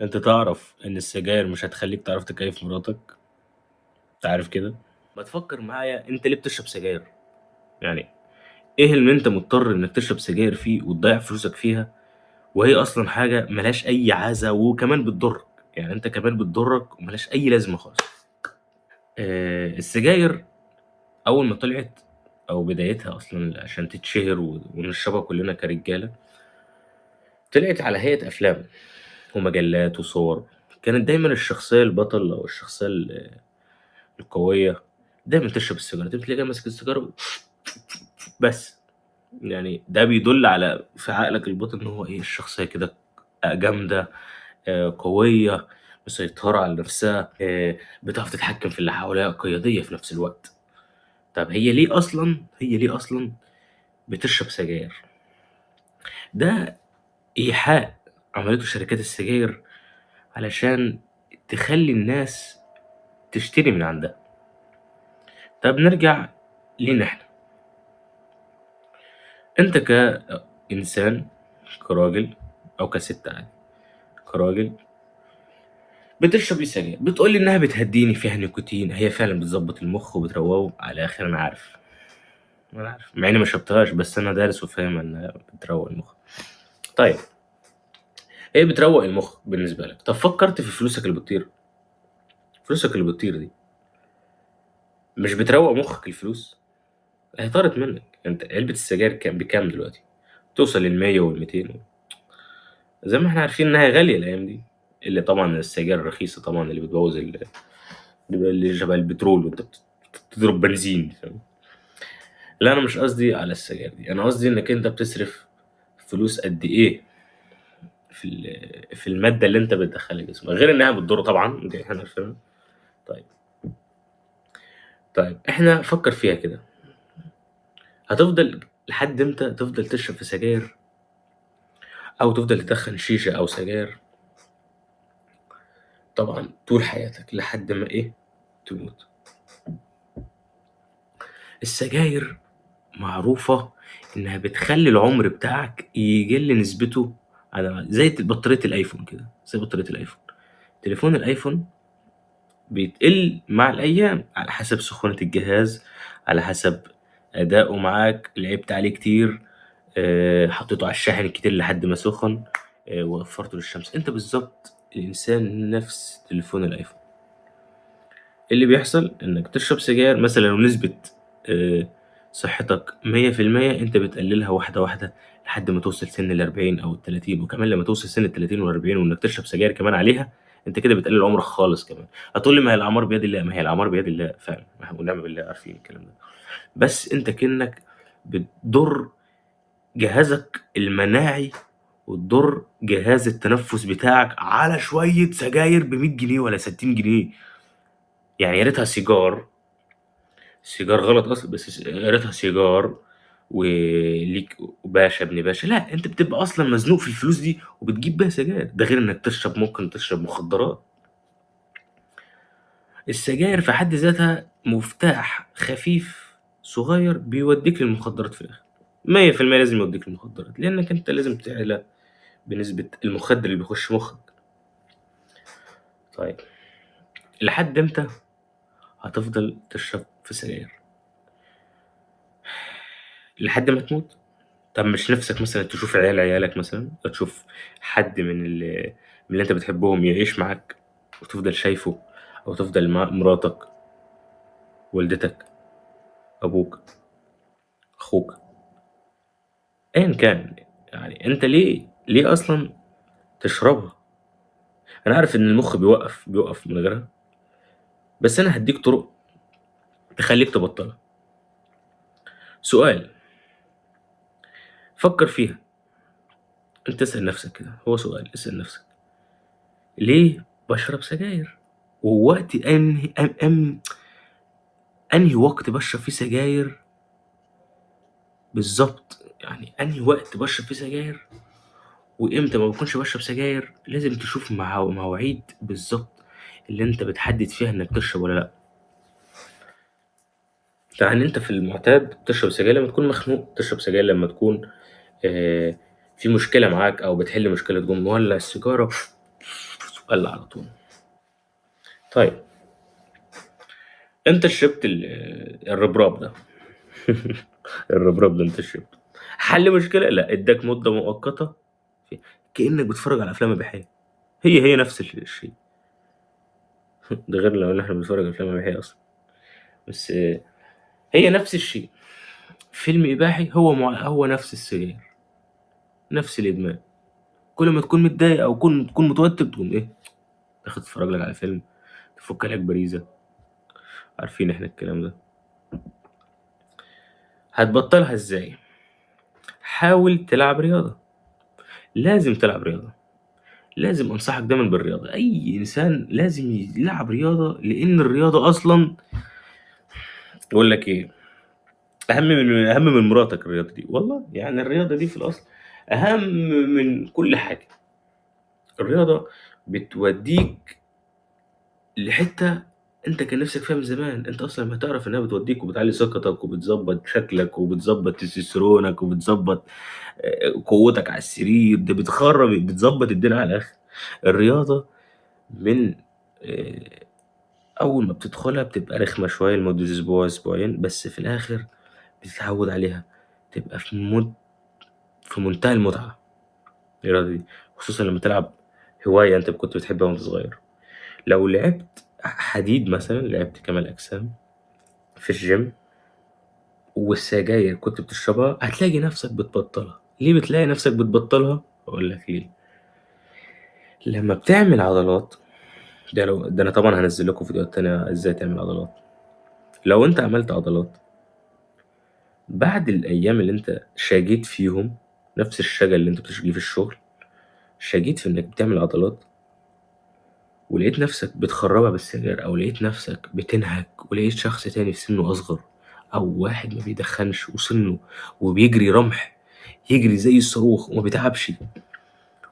انت تعرف ان السجاير مش هتخليك تعرف تكيف مراتك؟ انت عارف كده؟ ما تفكر معايا، انت ليه بتشرب سجاير؟ يعني ايه اللي انت مضطر انك تشرب سجاير فيه وتضيع فلوسك فيها، وهي اصلا حاجه ملهاش اي عازه وكمان بتضرك. يعني انت كمان بتضرك وملهاش اي لازمه خالص. السجاير اول ما طلعت، او بدايتها اصلا عشان تتشهر ونشربها كلنا كرجاله، طلعت على هيئه افلام ومجلات وصور. كانت دايما الشخصيه البطل او الشخصيه القويه دايما تشرب السيجاره، تلاقيها جايه ماسك السيجاره بس. يعني ده بيدل على في عقلك الباطن ان هو ايه، الشخصيه كده جامده، قويه، مسيطره على نفسها، بتعرف تتحكم في اللي حواليها، قياديه في نفس الوقت. طب هي ليه اصلا بتشرب سجاير؟ ده ايحاء عملته شركات السجاير علشان تخلي الناس تشتري من عندها. طب نرجع لينا احنا. انت كإنسان، كراجل او كست عادي، كراجل بتشرب السجاير، بتقول لي انها بتهديني، فيها نيكوتين، هي فعلا بتظبط المخ وبتروقه على الاخر. انا عارف مع اني ما شربتهاش، بس انا دارس وفاهم انها بتروق المخ. طيب، هي بتروق المخ بالنسبه لك. طب فكرت في فلوسك اللي بتطير؟ فلوسك اللي بتطير دي مش بتروق مخك الفلوس؟ هي طارت منك. انت علبه السجاير بكام دلوقتي؟ توصل لل100 وال200، زي ما احنا عارفين انها غاليه الايام دي. اللي طبعا السجاير الرخيصه طبعا اللي بتبوظ اللي شبه البترول وانت بتضرب بنزين، فاهم؟ لا، انا مش قصدي على السجاير دي، انا قصدي انك انت بتصرف فلوس قد ايه في الماده اللي انت بتدخلها جسمك، غير انها بتضر طبعا، دي احنا عارفينها. طيب. طيب احنا فكر فيها كده، هتفضل لحد امتى تفضل تشرب في سجاير، او تفضل تدخن شيشه او سجاير؟ طبعا طول حياتك لحد ما ايه، تموت. السجاير معروفة إنها بتخلي العمر بتاعك يقل نسبته، على زي بطارية الآيفون كده، زي بطارية الآيفون. تليفون الآيفون بيتقل مع الأيام على حسب سخونة الجهاز، على حسب أداؤه معاك، لعبت عليه كتير، حطيته على الشاحن كتير لحد ما سخن، وفرته للشمس. انت بالظبط الانسان نفس تليفون الايفون. اللي بيحصل انك تشرب سجاير مثلا، لو نسبة آه، صحتك 100%، انت بتقللها واحدة واحدة لحد ما توصل سن ال40 او ال30. وكمان لما توصل سن ال30 وال40 وانك تشرب سجاير كمان عليها، انت كده بتقلل عمرك خالص كمان. هتقول لي ما هي الاعمار بيد الله، ما هي الاعمار بيد الله فعلا، ونعم بالله عارفين الكلام ده. بس انت كأنك بتضر جهازك المناعي وتضر جهاز التنفس بتاعك على شوية سجاير ب100 جنيه ولا 60 جنيه. يعني يا ريتها سيجار، سيجار غلط اصلا، بس يا ريتها سيجار وليك باشا ابن باشا. لا، انت بتبقى اصلا مزنوق في الفلوس دي وبتجيب بيها سجاير، ده غير انك تشرب، ممكن تشرب مخدرات. السجاير في حد ذاتها مفتاح خفيف صغير بيوديك للمخدرات في الاخر. 100% لازم يوديك للمخدرات، لانك انت لازم تعلى بنسبة المخدر اللي بيخش مخك. طيب، لحد امتى هتفضل تشرب في سجاير؟ لحد ما تموت؟ طب مش نفسك مثلا تشوف عيالك مثلا، أو تشوف حد من اللي انت بتحبهم يعيش معاك وتفضل شايفه، او تفضل مع مراتك، والدتك، ابوك، اخوك، ايا كان. يعني انت ليه اصلا تشربها؟ انا عارف ان المخ بيوقف من غيرها، بس انا هديك طرق تخليك تبطلها. سؤال، فكر فيها. انت اسأل نفسك كده، هو سؤال اسأل نفسك: ليه بشرب سجاير؟ ووقت انهي وقت بشرب فيه سجاير بالظبط؟ يعني انهي وقت بشرب فيه سجاير وامتى ما بكونش بشرب سجاير؟ لازم تشوف مواعيد بالظبط اللي انت بتحدد فيها انك تشرب ولا لا. يعني انت في المعتاد تشرب سجاير لما تكون مخنوق، تشرب سجاير لما تكون في مشكلة معاك، او بتحل مشكلة، تقوم مولع السيجارة ولع على طول. طيب انت شربت الربراب ده. الربراب ده انت شربته، حل مشكلة؟ لا، اداك مدة مؤقتة كأنك بتتفرج على افلام اباحية. هي نفس الشيء. ده غير لو احنا بنتفرج على افلام اباحية اصلا. بس هي نفس الشيء. فيلم اباحي هو نفس السجاير، نفس الادمان. كل ما تكون متضايق او تكون متوتر، تقوم ايه، تاخد تتفرج لك على فيلم، تفك لك باريزة. عارفين احنا الكلام ده. هتبطلها ازاي؟ حاول تلعب رياضة. لازم تلعب رياضة. لازم انصحك دايما بالرياضة. اي انسان لازم يلعب رياضة، لان الرياضة اصلا، اقول لك ايه، اهم من مراتك. الرياضة دي والله، يعني الرياضة دي في الاصل اهم من كل حاجة. الرياضة بتوديك لحتة انت كان نفسك فيها من زمان. انت اصلا لما تعرف انها بتوديك وبتعلي ثقتك وبتظبط شكلك وبتظبط تستوستيرونك وبتظبط قوتك على السرير، ده بتظبط الدنيا على الاخر. الرياضة من آه، اول ما بتدخلها بتبقى رخمة شوية لمدة اسبوع اسبوعين، بس في الاخر بتتعود عليها، تبقى في منتهى المتعة الرياضة دي. خصوصا لما تلعب هواية انت كنت بتحبها وانت صغير. لو لعبت حديد مثلا، لعبت كمال اجسام في الجيم، والسجاير كنت بتشربها، هتلاقي نفسك بتبطلها. ليه بتلاقي نفسك بتبطلها؟ اقول لك ليه. لما بتعمل عضلات، ده انا طبعا هنزل لكم فيديوهات تانية ازاي تعمل عضلات. لو انت عملت عضلات بعد الايام اللي انت شاجيت فيهم، نفس الشجا اللي انت بتشجيه في الشغل، شاجيت في انك بتعمل عضلات، ولقيت نفسك بتخربها بالسجاير، او لقيت نفسك بتنهك، ولقيت شخص تاني في سنه اصغر، او واحد ما بيدخنش وسنه وبيجري رمح، يجري زي الصاروخ وما بيتعبش،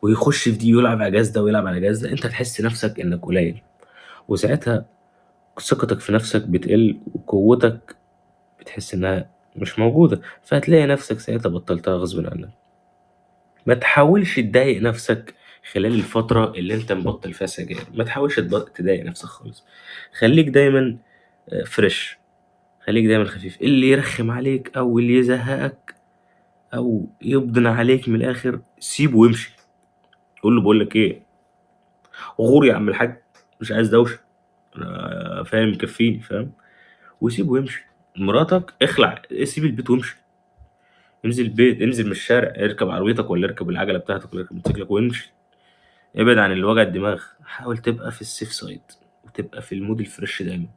ويخش في دي يلعب على جاز ده ويلعب على جاز ده، انت تحس نفسك انك قليل. وساعتها ثقتك في نفسك بتقل، وقوتك بتحس انها مش موجودة، فهتلاقي نفسك ساعتها بطلتها غصب عنك. ما تحاولش تضايق نفسك خلال الفترة اللي انت مبطل فيها سجاير. ما تحاولش تضايق نفسك خالص. خليك دايما فريش. خليك دايما خفيف. اللي يرخم عليك او اللي يزهقك او يبضن عليك من الاخر، سيبه ويمشي. قول له بقول لك ايه، غور يا عم الحاج، مش عايز دوشه، انا فاهم مكفيني، فاهم. وسيبه ويمشي. مراتك اخلع، سيب البيت وامشي. انزل البيت، انزل من الشارع، اركب عربيتك ولا اركب العجله بتاعتك ولا اركب موتوسيكلك وامشي. ابعد عن الوجع الدماغ. حاول تبقى في السيف سايد، وتبقى في المود الفريش دايما،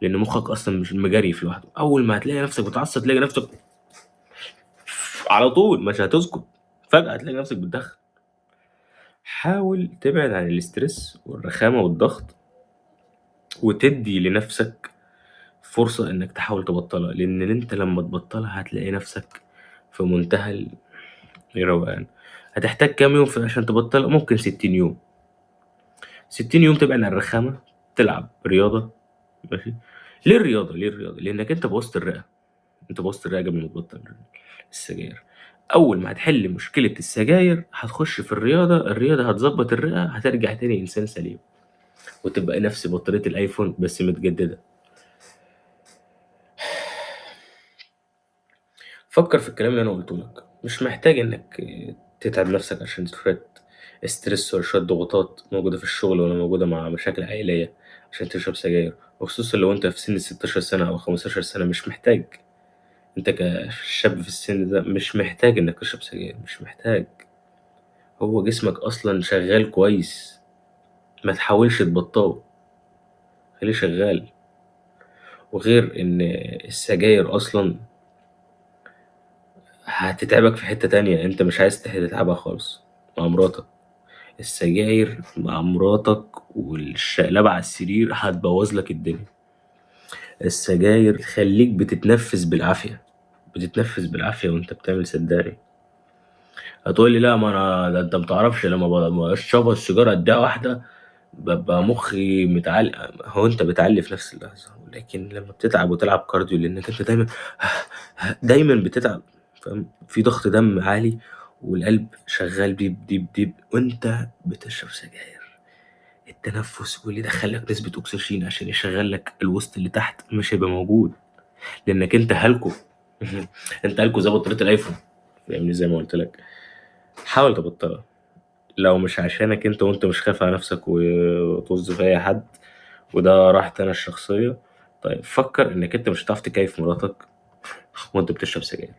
لان مخك اصلا مش مجري في لوحده. اول ما هتلاقي نفسك بتعصب تلاقي نفسك على طول مش هتسكت، فجاه هتلاقي نفسك بتدخن. حاول تبعد عن الاسترس والرخامه والضغط، وتدي لنفسك فرصة إنك تحاول تبطلها، لأن أنت لما تبطلها هتلاقي نفسك في منتهى الروقان. هتحتاج كام يوم عشان تبطلها؟ ممكن 60 يوم. 60 يوم تبعد عن الرخامة، تلعب رياضة. ماشي. ليه الرياضة؟ لأنك أنت بوظت الرئة. أنت بوظت الرئة قبل ما تبطل السجاير. أول ما هتحل مشكلة السجاير هتخش في الرياضة هتظبط الرئة، هترجع تاني إنسان سليم، وتبقى نفس بطارية الآيفون بس متجددة. فكر في الكلام اللي انا قلته لك. مش محتاج انك تتعب نفسك عشان شوية ستريس ولا شوية ضغوطات موجودة في الشغل ولا موجودة مع مشاكل عائلية عشان تشرب سجاير. وخصوصا لو انت في سن 16 سنة او 15 سنة، مش محتاج. انت كشاب في السن ده مش محتاج انك تشرب سجاير، مش محتاج. هو جسمك اصلا شغال كويس. ما تحاولش تبطله، خليه شغال. وغير ان السجاير اصلا هتتعبك في حتة تانية انت مش عايز تتعبها خالص، مع مراتك. السجاير مع مراتك والشقلبة على السرير هتبوظ لك الدنيا. السجاير تخليك بتتنفس بالعافية، بتتنفس بالعافية وانت بتعمل سداري. هتقولي لا، ما انا ده انت متعرفش، لما بشرب السيجارة قدها واحدة ببقى مخي متعلق. هو انت بتعلي في نفس اللحظة، لكن لما بتتعب وتلعب كارديو، لانك انت دايما دايما بتتعب، فاهم، في ضغط دم عالي والقلب شغال ديب ديب ديب وانت بتشرب سجاير. التنفس واللي يدخل لك نسبة أكسجين عشان يشغل لك الوسط اللي تحت مش هيبقى موجود، لأنك أنت هلكو. أنت هلكو زي بطارية الآيفون، فاهمني؟ زي ما قلت لك، حاول تبطلها لو مش عشانك أنت، وأنت مش خايف على نفسك وطز في أي حد، وده راحتي أنا الشخصية. طيب فكر إنك أنت مش هتعرف تكيف مراتك وأنت بتشرب سجاير.